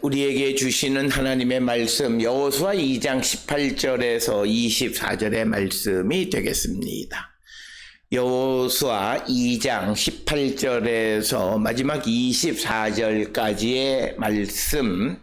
우리에게 주시는 하나님의 말씀 여호수아 2장 18절에서 24절의 말씀이 되겠습니다. 여호수아 2장 18절에서 마지막 24절까지의 말씀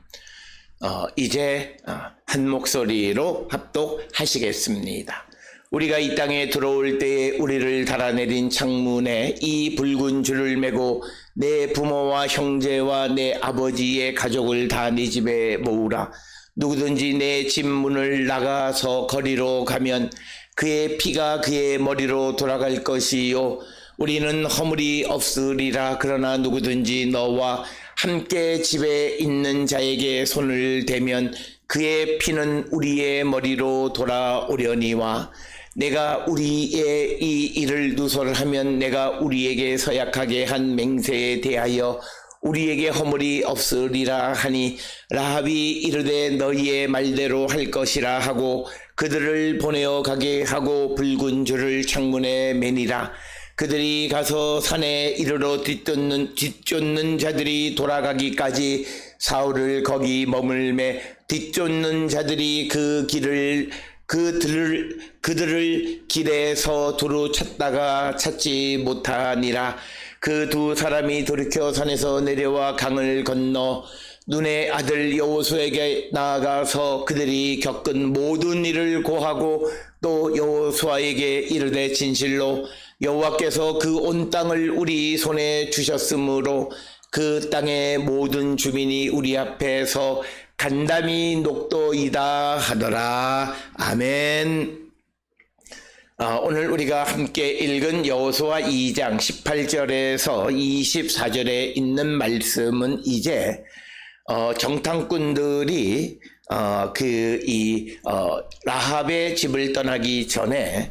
이제 한 목소리로 합독하시겠습니다. 우리가 이 땅에 들어올 때에 우리를 달아내린 창문에 이 붉은 줄을 메고 내 부모와 형제와 내 아버지의 가족을 다 네 집에 모으라. 누구든지 내 집 문을 나가서 거리로 가면 그의 피가 그의 머리로 돌아갈 것이요 우리는 허물이 없으리라. 그러나 누구든지 너와 함께 집에 있는 자에게 손을 대면 그의 피는 우리의 머리로 돌아오려니와 내가 우리의 이 일을 누설하면 내가 우리에게 서약하게 한 맹세에 대하여 우리에게 허물이 없으리라 하니 라합이 이르되 너희의 말대로 할 것이라 하고 그들을 보내어 가게 하고 붉은 줄을 창문에 매니라. 그들이 가서 산에 이르러 뒤쫓는 자들이 돌아가기까지 사울을 거기 머물매 뒤쫓는 자들이 그들을 길에서 두루 찾다가 찾지 못하니라. 그 두 사람이 돌이켜 산에서 내려와 강을 건너 눈의 아들 여호수아에게 나아가서 그들이 겪은 모든 일을 고하고 또 여호수아에게 이르되 진실로 여호와께서 그 온 땅을 우리 손에 주셨으므로 그 땅의 모든 주민이 우리 앞에서 간담이 녹도이다 하더라. 아멘. 오늘 우리가 함께 읽은 여호수아 2장 18절에서 24절에 있는 말씀은 이제 정탐꾼들이 라합의 집을 떠나기 전에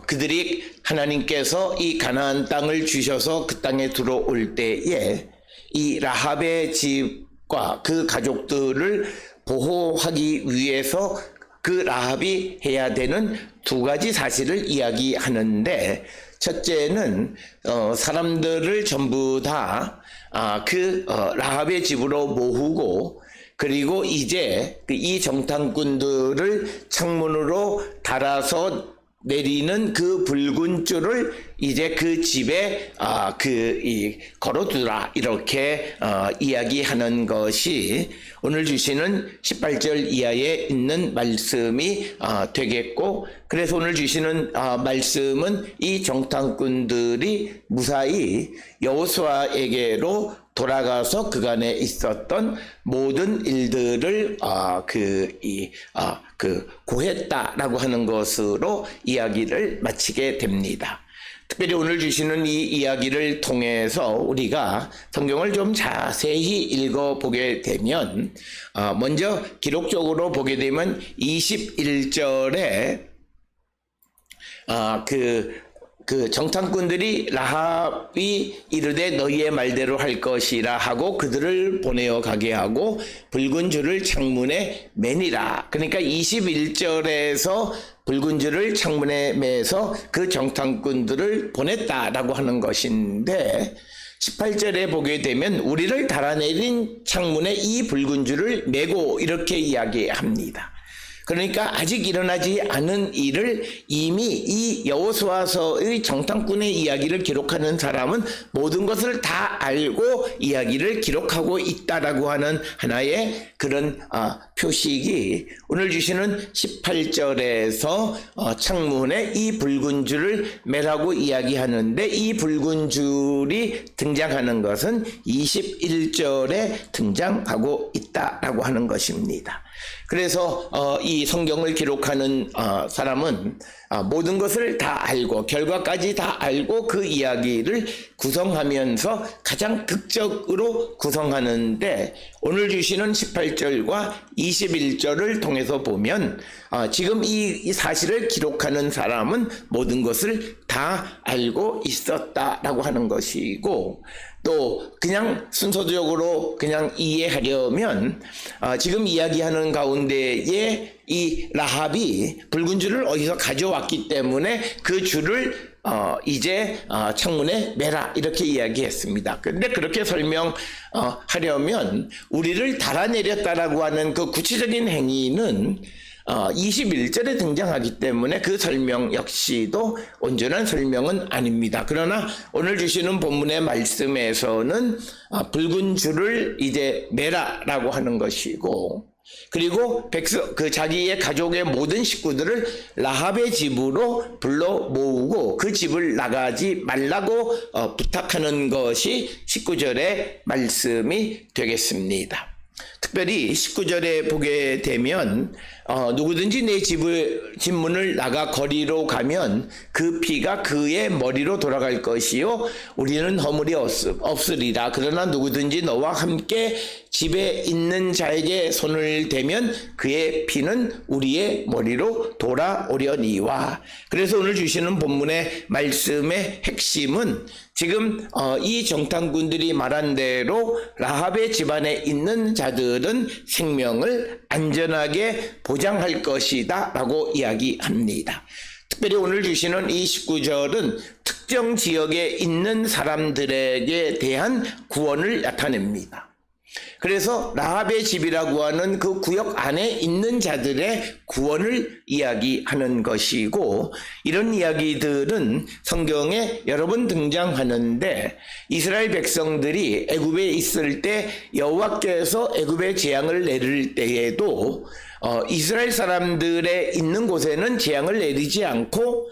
그들이 하나님께서 이 가나안 땅을 주셔서 그 땅에 들어올 때에 이 라합의 집과 그 가족들을 보호하기 위해서 그 라합이 해야 되는 두 가지 사실을 이야기하는데, 첫째는 사람들을 전부 다 라합의 집으로 모으고, 그리고 이제 이 정탐꾼들을 창문으로 달아서 내리는 그 붉은 줄을 이제 그 집에 걸어두라, 이렇게 이야기하는 것이 오늘 주시는 18절 이하에 있는 말씀이 되겠고, 그래서 오늘 주시는 말씀은 이 정탐꾼들이 무사히 여호수아에게로 돌아가서 그간에 있었던 모든 일들을 고했다라고 하는 것으로 이야기를 마치게 됩니다. 특별히 오늘 주시는 이 이야기를 통해서 우리가 성경을 좀 자세히 읽어보게 되면, 먼저 기록적으로 보게 되면 21절에 그 정탐꾼들이 라합이 이르되 너희의 말대로 할 것이라 하고 그들을 보내어 가게 하고 붉은 줄을 창문에 매니라. 그러니까 21절에서 붉은 줄을 창문에 매서 그 정탐꾼들을 보냈다라고 하는 것인데, 18절에 보게 되면 우리를 달아내린 창문에 이 붉은 줄을 매고 이렇게 이야기합니다. 그러니까 아직 일어나지 않은 일을 이미 이 여호수아서의 정탐꾼의 이야기를 기록하는 사람은 모든 것을 다 알고 이야기를 기록하고 있다라고 하는 하나의 그런 표식이 오늘 주시는 18절에서 창문에 이 붉은 줄을 매라고 이야기하는데, 이 붉은 줄이 등장하는 것은 21절에 등장하고 있다라고 하는 것입니다. 그래서 이 성경을 기록하는 사람은 모든 것을 다 알고 결과까지 다 알고 그 이야기를 구성하면서 가장 극적으로 구성하는데, 오늘 주시는 18절과 21절을 통해서 보면 지금 이 사실을 기록하는 사람은 모든 것을 다 알고 있었다라고 하는 것이고, 또 그냥 순서적으로 그냥 이해하려면 지금 이야기하는 가운데에 이 라합이 붉은 줄을 어디서 가져왔기 때문에 그 줄을 이제 창문에 매라 이렇게 이야기했습니다. 그런데 그렇게 설명하려면 우리를 달아내렸다라고 하는 그 구체적인 행위는 21절에 등장하기 때문에 그 설명 역시도 온전한 설명은 아닙니다. 그러나 오늘 주시는 본문의 말씀에서는 붉은 줄을 이제 매라라고 하는 것이고, 그리고 자기의 가족의 모든 식구들을 라합의 집으로 불러 모으고 그 집을 나가지 말라고 부탁하는 것이 19절의 말씀이 되겠습니다. 특별히 19절에 보게 되면 누구든지 내 집 문을 나가 거리로 가면 그 피가 그의 머리로 돌아갈 것이요 우리는 허물이 없으리라. 그러나 누구든지 너와 함께 집에 있는 자에게 손을 대면 그의 피는 우리의 머리로 돌아오려니와. 그래서 오늘 주시는 본문의 말씀의 핵심은 지금 이 정탐꾼들이 말한 대로 라합의 집안에 있는 자들은 생명을 안전하게 보장할 것이다 라고 이야기합니다. 특별히 오늘 주시는 이 19절은 특정 지역에 있는 사람들에게 대한 구원을 나타냅니다. 그래서 라합의 집이라고 하는 그 구역 안에 있는 자들의 구원을 이야기하는 것이고, 이런 이야기들은 성경에 여러 번 등장하는데 이스라엘 백성들이 애굽에 있을 때 여호와께서 애굽에 재앙을 내릴 때에도 이스라엘 사람들의 있는 곳에는 재앙을 내리지 않고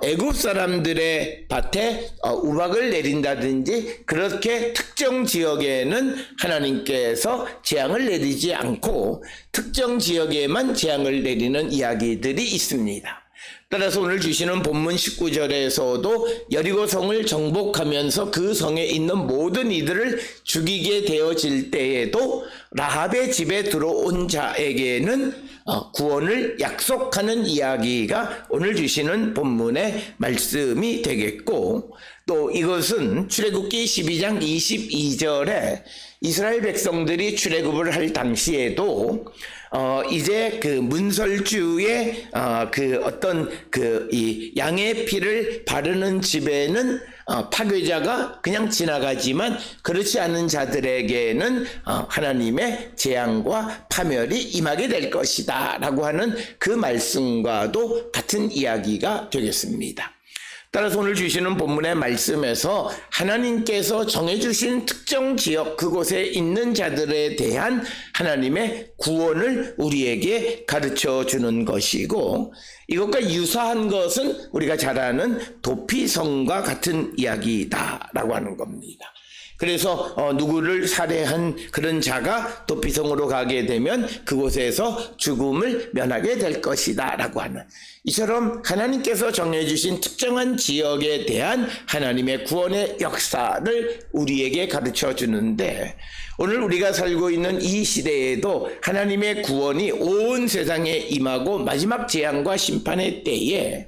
애굽 사람들의 밭에 우박을 내린다든지 그렇게 특정 지역에는 하나님께서 재앙을 내리지 않고 특정 지역에만 재앙을 내리는 이야기들이 있습니다. 따라서 오늘 주시는 본문 19절에서도 여리고성을 정복하면서 그 성에 있는 모든 이들을 죽이게 되어질 때에도 라합의 집에 들어온 자에게는 구원을 약속하는 이야기가 오늘 주시는 본문의 말씀이 되겠고, 또 이것은 출애굽기 12장 22절에 이스라엘 백성들이 출애굽을 할 당시에도 이제 그 문설주의 이 양의 피를 바르는 집에는 파괴자가 그냥 지나가지만 그렇지 않은 자들에게는 하나님의 재앙과 파멸이 임하게 될 것이다 라고 하는 그 말씀과도 같은 이야기가 되겠습니다. 따라서 오늘 주시는 본문의 말씀에서 하나님께서 정해주신 특정 지역 그곳에 있는 자들에 대한 하나님의 구원을 우리에게 가르쳐 주는 것이고, 이것과 유사한 것은 우리가 잘 아는 도피성과 같은 이야기다라고 하는 겁니다. 그래서 누구를 살해한 그런 자가 도피성으로 가게 되면 그곳에서 죽음을 면하게 될 것이다 라고 하는, 이처럼 하나님께서 정해주신 특정한 지역에 대한 하나님의 구원의 역사를 우리에게 가르쳐 주는데, 오늘 우리가 살고 있는 이 시대에도 하나님의 구원이 온 세상에 임하고 마지막 재앙과 심판의 때에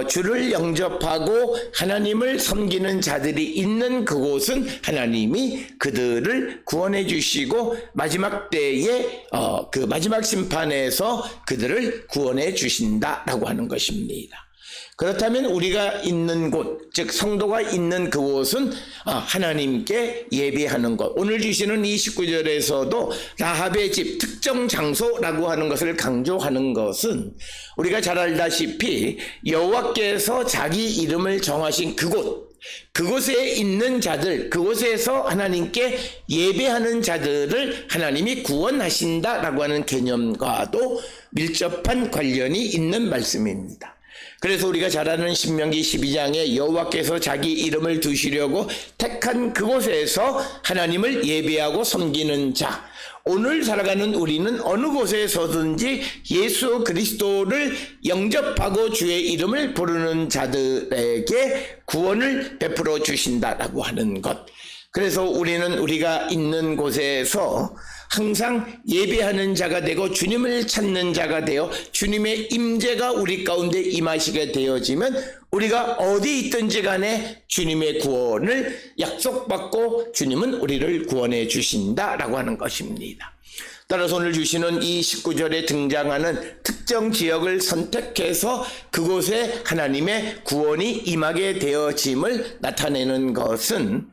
주를 영접하고 하나님을 섬기는 자들이 있는 그곳은 하나님이 그들을 구원해 주시고 마지막 때에 그 마지막 심판에서 그들을 구원해 주신다라고 하는 것입니다. 그렇다면 우리가 있는 곳, 즉 성도가 있는 그곳은 하나님께 예배하는 것. 오늘 주시는 이 19절에서도 라합의 집, 특정 장소라고 하는 것을 강조하는 것은 우리가 잘 알다시피 여호와께서 자기 이름을 정하신 그곳에 있는 자들, 그곳에서 하나님께 예배하는 자들을 하나님이 구원하신다라고 하는 개념과도 밀접한 관련이 있는 말씀입니다. 그래서 우리가 잘 아는 신명기 12장에 여호와께서 자기 이름을 두시려고 택한 그곳에서 하나님을 예배하고 섬기는 자, 오늘 살아가는 우리는 어느 곳에서든지 예수 그리스도를 영접하고 주의 이름을 부르는 자들에게 구원을 베풀어 주신다라고 하는 것. 그래서 우리는 우리가 있는 곳에서 항상 예배하는 자가 되고 주님을 찾는 자가 되어 주님의 임재가 우리 가운데 임하시게 되어지면 우리가 어디 있든지 간에 주님의 구원을 약속받고 주님은 우리를 구원해 주신다라고 하는 것입니다. 따라서 오늘 주시는 이 19절에 등장하는 특정 지역을 선택해서 그곳에 하나님의 구원이 임하게 되어짐을 나타내는 것은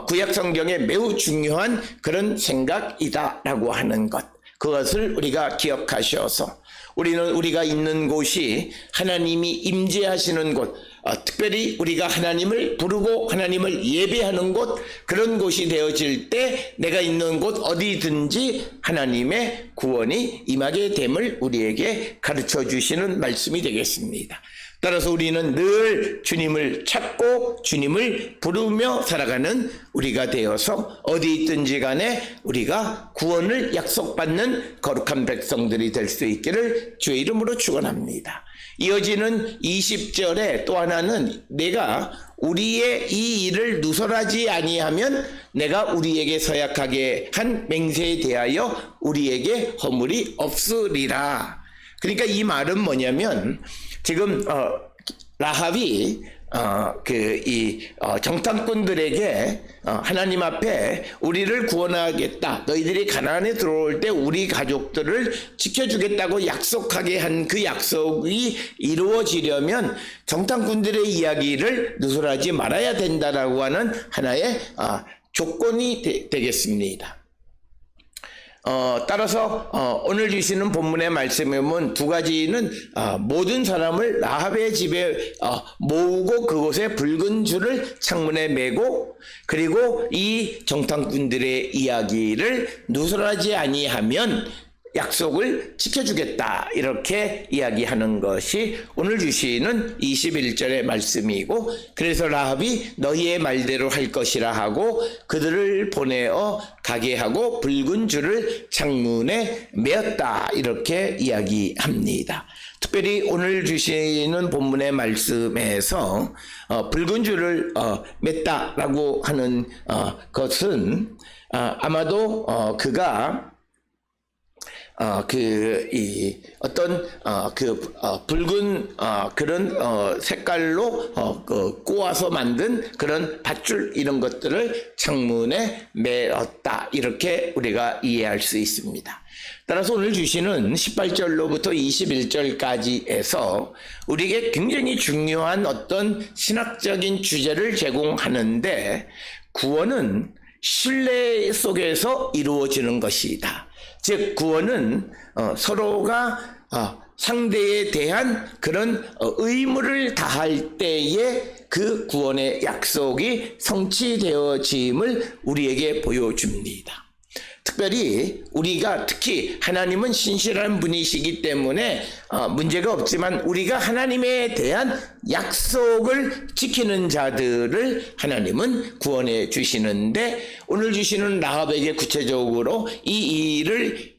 구약 성경에 매우 중요한 그런 생각이다라고 하는 것, 그것을 우리가 기억하셔서 우리가 있는 곳이 하나님이 임재하시는 곳, 특별히 우리가 하나님을 부르고 하나님을 예배하는 곳, 그런 곳이 되어질 때 내가 있는 곳 어디든지 하나님의 구원이 임하게 됨을 우리에게 가르쳐 주시는 말씀이 되겠습니다. 따라서 우리는 늘 주님을 찾고 주님을 부르며 살아가는 우리가 되어서 어디 있든지 간에 우리가 구원을 약속받는 거룩한 백성들이 될 수 있기를 주의 이름으로 축원합니다. 이어지는 20절에 또 하나는 내가 우리의 이 일을 누설하지 아니하면 내가 우리에게 서약하게 한 맹세에 대하여 우리에게 허물이 없으리라. 그러니까 이 말은 뭐냐면 지금 라합이 정탐꾼들에게 하나님 앞에 우리를 구원하겠다, 너희들이 가나안에 들어올 때 우리 가족들을 지켜주겠다고 약속하게 한 그 약속이 이루어지려면 정탐꾼들의 이야기를 누설하지 말아야 된다라고 하는 하나의 조건이 되겠습니다. 따라서 오늘 주시는 본문의 말씀에 보면 두 가지는 모든 사람을 라합의 집에 모으고 그곳에 붉은 줄을 창문에 매고, 그리고 이 정탐꾼들의 이야기를 누설하지 아니하면 약속을 지켜주겠다, 이렇게 이야기하는 것이 오늘 주시는 21절의 말씀이고, 그래서 라합이 너희의 말대로 할 것이라 하고 그들을 보내어 가게 하고 붉은 줄을 창문에 메었다, 이렇게 이야기합니다. 특별히 오늘 주시는 본문의 말씀에서 붉은 줄을 맸다라고 하는 것은 아마도 그가 붉은 그런 색깔로 꼬아서 만든 그런 밧줄 이런 것들을 창문에 매었다, 이렇게 우리가 이해할 수 있습니다. 따라서 오늘 주시는 18절로부터 21절까지에서 우리에게 굉장히 중요한 어떤 신학적인 주제를 제공하는데, 구원은 신뢰 속에서 이루어지는 것이다. 즉 구원은 서로가 상대에 대한 그런 의무를 다할 때에 그 구원의 약속이 성취되어짐을 우리에게 보여줍니다. 특별히 우리가 특히 하나님은 신실한 분이시기 때문에 문제가 없지만 우리가 하나님에 대한 약속을 지키는 자들을 하나님은 구원해 주시는데, 오늘 주시는 라합에게 구체적으로 이 일을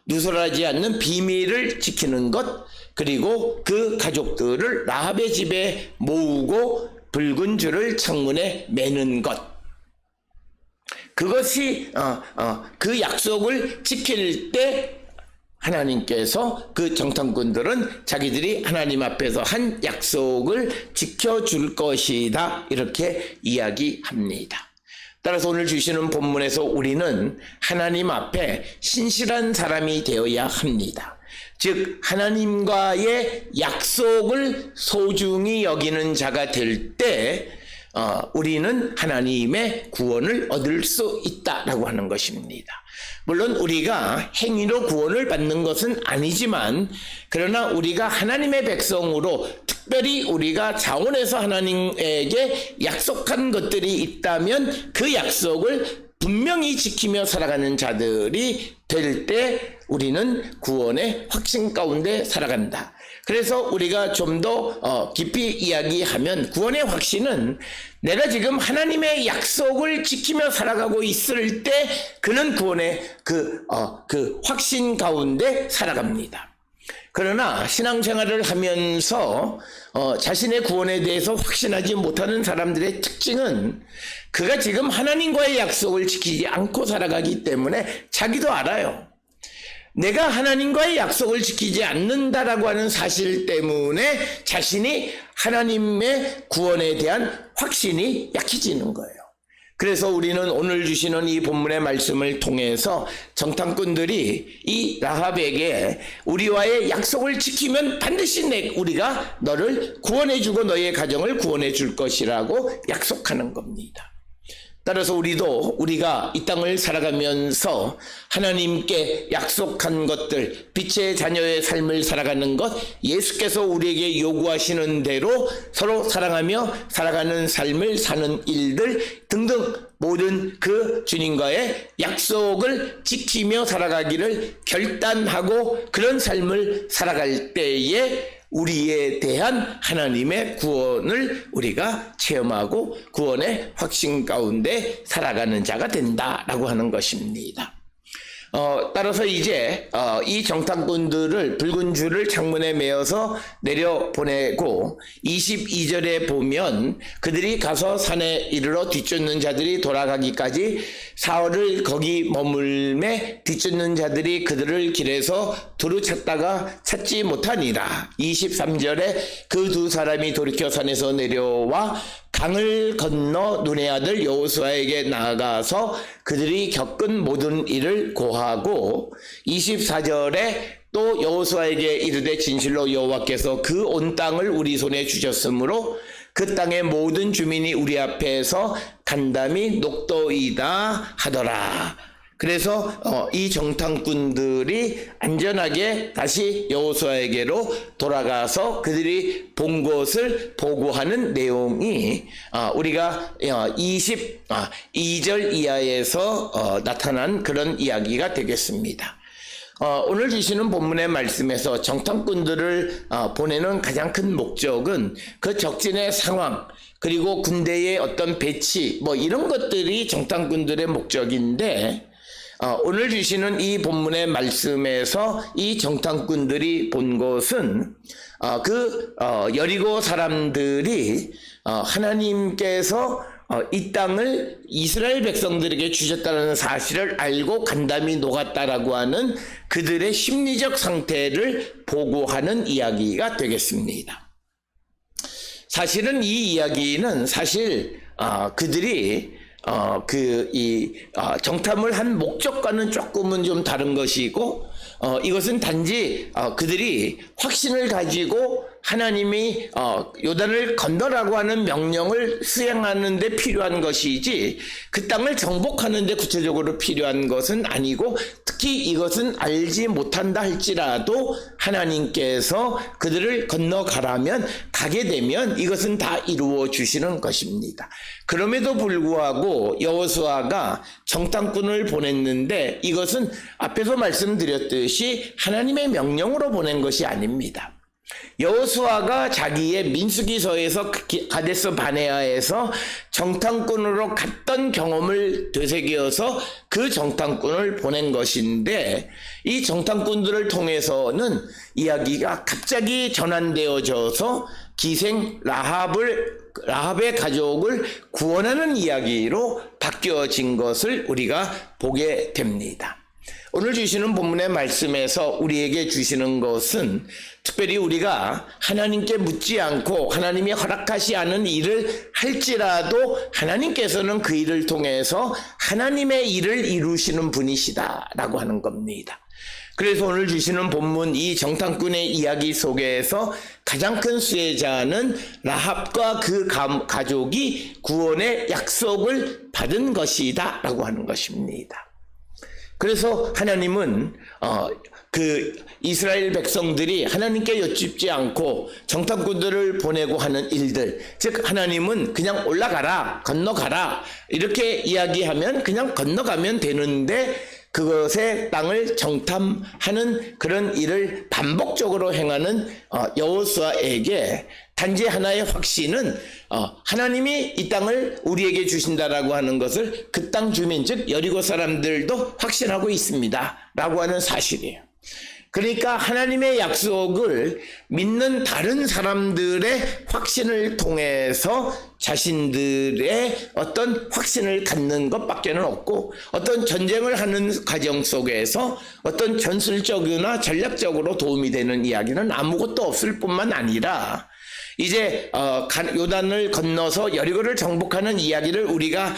누설하지 않는 비밀을 지키는 것, 그리고 그 가족들을 라합의 집에 모으고 붉은 줄을 창문에 매는 것, 그것이 그 약속을 지킬 때 하나님께서 그 정탐꾼들은 자기들이 하나님 앞에서 한 약속을 지켜줄 것이다, 이렇게 이야기합니다. 따라서 오늘 주시는 본문에서 우리는 하나님 앞에 신실한 사람이 되어야 합니다. 즉 하나님과의 약속을 소중히 여기는 자가 될 때 우리는 하나님의 구원을 얻을 수 있다라고 하는 것입니다. 물론 우리가 행위로 구원을 받는 것은 아니지만, 그러나 우리가 하나님의 백성으로 특별히 우리가 자원해서 하나님에게 약속한 것들이 있다면 그 약속을 분명히 지키며 살아가는 자들이 될 때 우리는 구원의 확신 가운데 살아간다. 그래서 우리가 좀 더 깊이 이야기하면 구원의 확신은 내가 지금 하나님의 약속을 지키며 살아가고 있을 때 그는 구원의 그 확신 가운데 살아갑니다. 그러나 신앙생활을 하면서 자신의 구원에 대해서 확신하지 못하는 사람들의 특징은 그가 지금 하나님과의 약속을 지키지 않고 살아가기 때문에 자기도 알아요. 내가 하나님과의 약속을 지키지 않는다라고 하는 사실 때문에 자신이 하나님의 구원에 대한 확신이 약해지는 거예요. 그래서 우리는 오늘 주시는 이 본문의 말씀을 통해서 정탐꾼들이 이 라합에게 우리와의 약속을 지키면 반드시 우리가 너를 구원해주고 너의 가정을 구원해줄 것이라고 약속하는 겁니다. 따라서 우리가 이 땅을 살아가면서 하나님께 약속한 것들, 빛의 자녀의 삶을 살아가는 것, 예수께서 우리에게 요구하시는 대로 서로 사랑하며 살아가는 삶을 사는 일들 등등 모든 그 주님과의 약속을 지키며 살아가기를 결단하고 그런 삶을 살아갈 때에 우리에 대한 하나님의 구원을 우리가 체험하고 구원의 확신 가운데 살아가는 자가 된다라고 하는 것입니다. 따라서 이제 이 정탐꾼들을 붉은 줄을 창문에 메어서 내려보내고 22절에 보면 그들이 가서 산에 이르러 뒤쫓는 자들이 돌아가기까지 사흘을 거기 머물매 뒤쫓는 자들이 그들을 길에서 두루 찾다가 찾지 못하니라. 23절에 그 두 사람이 돌이켜 산에서 내려와 강을 건너 눈의 아들 여호수아에게 나아가서 그들이 겪은 모든 일을 고하고 24절에 또 여호수아에게 이르되 진실로 여호와께서 그 온 땅을 우리 손에 주셨으므로 그 땅의 모든 주민이 우리 앞에서 간담이 녹도이다 하더라. 그래서 이 정탐꾼들이 안전하게 다시 여호수아에게로 돌아가서 그들이 본 것을 보고하는 내용이 우리가 22절 이하에서 나타난 그런 이야기가 되겠습니다. 오늘 주시는 본문의 말씀에서 정탐꾼들을 보내는 가장 큰 목적은 그 적진의 상황 그리고 군대의 어떤 배치 이런 것들이 정탐꾼들의 목적인데 오늘 주시는 이 본문의 말씀에서 이 정탐꾼들이 본 것은 여리고 사람들이 하나님께서 이 땅을 이스라엘 백성들에게 주셨다는 사실을 알고 간담이 녹았다라고 하는 그들의 심리적 상태를 보고하는 이야기가 되겠습니다. 사실은 이 이야기는 그들이 정탐을 한 목적과는 조금은 좀 다른 것이고, 이것은 단지 그들이 확신을 가지고 하나님이 요단을 건너라고 하는 명령을 수행하는 데 필요한 것이지 그 땅을 정복하는 데 구체적으로 필요한 것은 아니고, 특히 이것은 알지 못한다 할지라도 하나님께서 그들을 건너가라면 가게 되면 이것은 다 이루어 주시는 것입니다. 그럼에도 불구하고 여호수아가 정탐꾼을 보냈는데 이것은 앞에서 말씀드렸듯이 하나님의 명령으로 보낸 것이 아닙니다. 여호수아가 자기의 민수기서에서 가데스 바네아에서 정탐꾼으로 갔던 경험을 되새겨서 그 정탐꾼을 보낸 것인데, 이 정탐꾼들을 통해서는 이야기가 갑자기 전환되어져서 기생 라합의 가족을 구원하는 이야기로 바뀌어진 것을 우리가 보게 됩니다. 오늘 주시는 본문의 말씀에서 우리에게 주시는 것은 특별히 우리가 하나님께 묻지 않고 하나님이 허락하시 않은 일을 할지라도 하나님께서는 그 일을 통해서 하나님의 일을 이루시는 분이시다라고 하는 겁니다. 그래서 오늘 주시는 본문 이 정탐꾼의 이야기 속에서 가장 큰 수혜자는 라합과 그 가족이 구원의 약속을 받은 것이다 라고 하는 것입니다. 그래서 하나님은 이스라엘 백성들이 하나님께 여쭙지 않고 정탐꾼들을 보내고 하는 일들, 즉 하나님은 그냥 올라가라, 건너가라 이렇게 이야기하면 그냥 건너가면 되는데, 그것의 땅을 정탐하는 그런 일을 반복적으로 행하는 여호수아에게 단지 하나의 확신은 하나님이 이 땅을 우리에게 주신다라고 하는 것을 그 땅 주민, 즉 여리고 사람들도 확신하고 있습니다 라고 하는 사실이에요. 그러니까 하나님의 약속을 믿는 다른 사람들의 확신을 통해서 자신들의 어떤 확신을 갖는 것밖에는 없고, 어떤 전쟁을 하는 과정 속에서 어떤 전술적이나 전략적으로 도움이 되는 이야기는 아무것도 없을 뿐만 아니라 이제 요단을 건너서 여리고를 정복하는 이야기를 우리가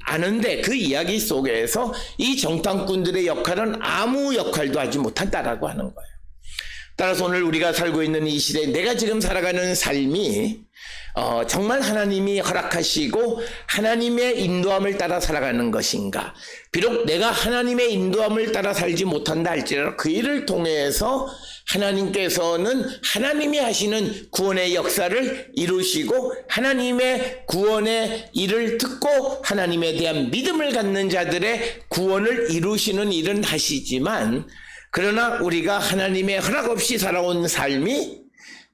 아는데 그 이야기 속에서 이 정탐꾼들의 역할은 아무 역할도 하지 못한다라고 하는 거예요. 따라서 오늘 우리가 살고 있는 이 시대에 내가 지금 살아가는 삶이 정말 하나님이 허락하시고 하나님의 인도함을 따라 살아가는 것인가. 비록 내가 하나님의 인도함을 따라 살지 못한다 할지라도 그 일을 통해서 하나님께서는 하나님이 하시는 구원의 역사를 이루시고 하나님의 구원의 일을 듣고 하나님에 대한 믿음을 갖는 자들의 구원을 이루시는 일은 하시지만, 그러나 우리가 하나님의 허락 없이 살아온 삶이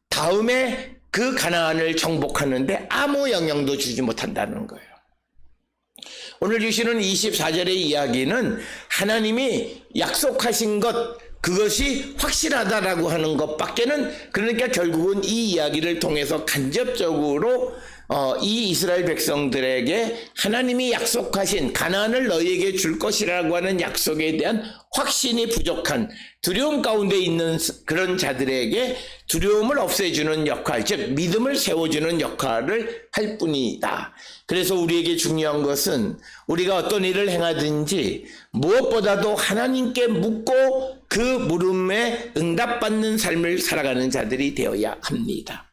다음에 그 가나안을 정복하는데 아무 영향도 주지 못한다는 거예요. 오늘 주시는 24절의 이야기는 하나님이 약속하신 것, 그것이 확실하다라고 하는 것밖에는, 그러니까 결국은 이 이야기를 통해서 간접적으로 이 이스라엘 백성들에게 하나님이 약속하신 가나안을 너희에게 줄 것이라고 하는 약속에 대한 확신이 부족한 두려움 가운데 있는 그런 자들에게 두려움을 없애주는 역할, 즉 믿음을 세워주는 역할을 할 뿐이다. 그래서 우리에게 중요한 것은 우리가 어떤 일을 행하든지 무엇보다도 하나님께 묻고 그 물음에 응답받는 삶을 살아가는 자들이 되어야 합니다.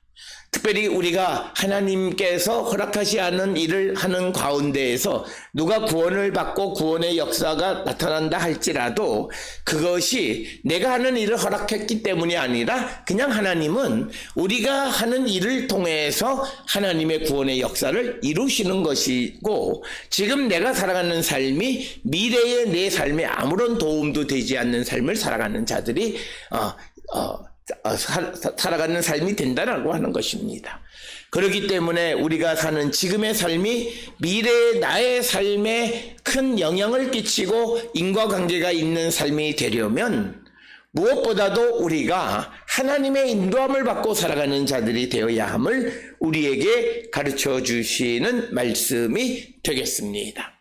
특별히 우리가 하나님께서 허락하지 않은 일을 하는 가운데에서 누가 구원을 받고 구원의 역사가 나타난다 할지라도 그것이 내가 하는 일을 허락했기 때문이 아니라 그냥 하나님은 우리가 하는 일을 통해서 하나님의 구원의 역사를 이루시는 것이고, 지금 내가 살아가는 삶이 미래의 내 삶에 아무런 도움도 되지 않는 삶을 살아가는 자들이 살아가는 삶이 된다라고 하는 것입니다. 그렇기 때문에 우리가 사는 지금의 삶이 미래의 나의 삶에 큰 영향을 끼치고 인과관계가 있는 삶이 되려면 무엇보다도 우리가 하나님의 인도함을 받고 살아가는 자들이 되어야 함을 우리에게 가르쳐 주시는 말씀이 되겠습니다.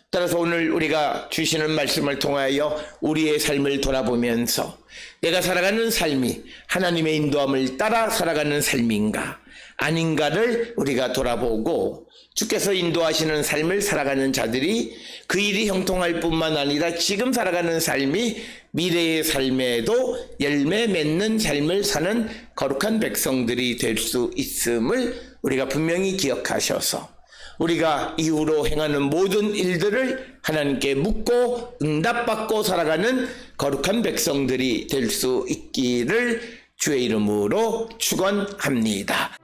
따라서 오늘 우리가 주시는 말씀을 통하여 우리의 삶을 돌아보면서 내가 살아가는 삶이 하나님의 인도함을 따라 살아가는 삶인가 아닌가를 우리가 돌아보고, 주께서 인도하시는 삶을 살아가는 자들이 그 일이 형통할 뿐만 아니라 지금 살아가는 삶이 미래의 삶에도 열매 맺는 삶을 사는 거룩한 백성들이 될 수 있음을 우리가 분명히 기억하셔서 우리가 이후로 행하는 모든 일들을 하나님께 묻고 응답받고 살아가는 거룩한 백성들이 될 수 있기를 주의 이름으로 축원합니다.